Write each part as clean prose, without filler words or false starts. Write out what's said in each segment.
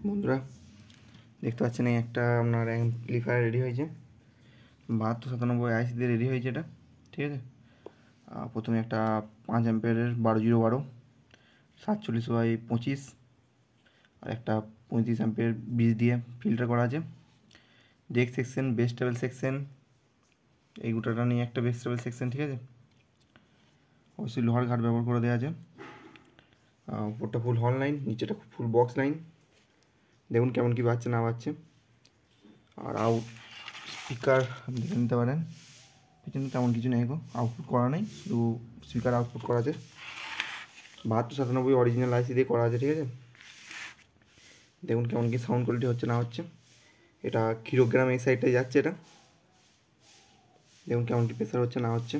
বন্ধুরা দেখতে পাচ্ছেন এই একটা আপনার অ্যাম্পলিফায়ার রেডি হয়েছে 7297 আইসি দিয়ে রেডি হয়েছে এটা। ঠিক আছে, প্রথমে একটা 5 অ্যাম্পিয়ারের 12012 47/25 আর একটা 35 অ্যাম্পিয়ার 20 দিয়ে ফিল্টার করা আছে। Deck section, base table section, এই গোটাটা নিয়ে একটা বেস টেবল সেকশন। ঠিক আছে, অবশ্যই লোহার ঘাট ব্যবহার করে দেওয়া আছে। উপরটা ফুল হল লাইন, নিচেটা ফুল বক্স লাইন। দেখুন কেমন কি বাজছে না বাজছে। আর আউট স্পিকার দেখে নিতে পারেন, পিছনে তেমন কিছু নেই গো, আউটপুট করা নেই, শুধু স্পিকার আউটপুট করা আছে। 7297 অরিজিনাল আইসি দিয়ে করা আছে। ঠিক আছে, দেখুন কেমন কি সাউন্ড কোয়ালিটি হচ্ছে না হচ্ছে। এটা কিলোগ্রাম এই সাইডটাই যাচ্ছে। এটা দেখুন কেমন কি প্রেসার হচ্ছে না হচ্ছে।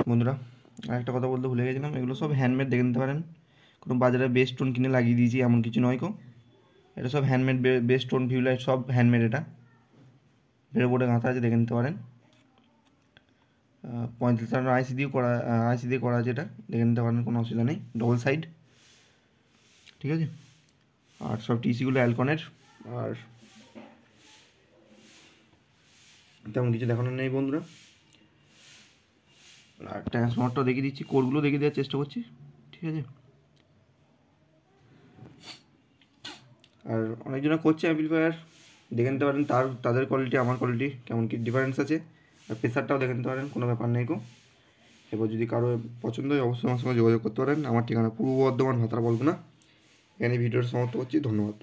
বন্ধুরা আরেকটা কথা বলতে ভুলে গেছিলাম, এগুলো সব হ্যান্ডমেড দেখে নিতে পারেন, কোনো বাজারে বেস টোন কিনে লাগিয়ে দিয়েছি এমন কিছু নয় কো। এটা সব handmade base tone view light সব হ্যান্ডমেড। এটা বেরো বোর্ডে গাঁথা আছে, দেখে নিতে পারেন। 45 আইসি দিয়ে করা, আইসি দিয়ে করা আছে, এটা দেখে নিতে পারেন, কোনো অসুবিধা নেই, ডবল সাইড, ঠিক আছে। আর সব টিসিগুলো অ্যালকনের, আর তেমন কিছু দেখানোর নেই বন্ধুরা। আর ট্রান্সফর্মারটাও দেখিয়ে দিচ্ছি, কোডগুলো দেখিয়ে দেওয়ার চেষ্টা করছি, ঠিক আছে। আর অনেকজনে করছে অ্যাম্পলিফায়ার, দেখে নিতে পারেন তাদের কোয়ালিটি আমার কোয়ালিটি কেমন কী ডিফারেন্স আছে। আর প্রেসারটাও দেখে নিতে পারেন, কোনো ব্যাপার নেই গো। এবার যদি কারো পছন্দ হয় অবশ্যই আমার সঙ্গে যোগাযোগ করতে পারেন। আমার ঠিকানা পূর্ব বর্ধমান, ভাতারা বলবো না। এখানে ভিডিওর সমাপ্ত করছি, ধন্যবাদ।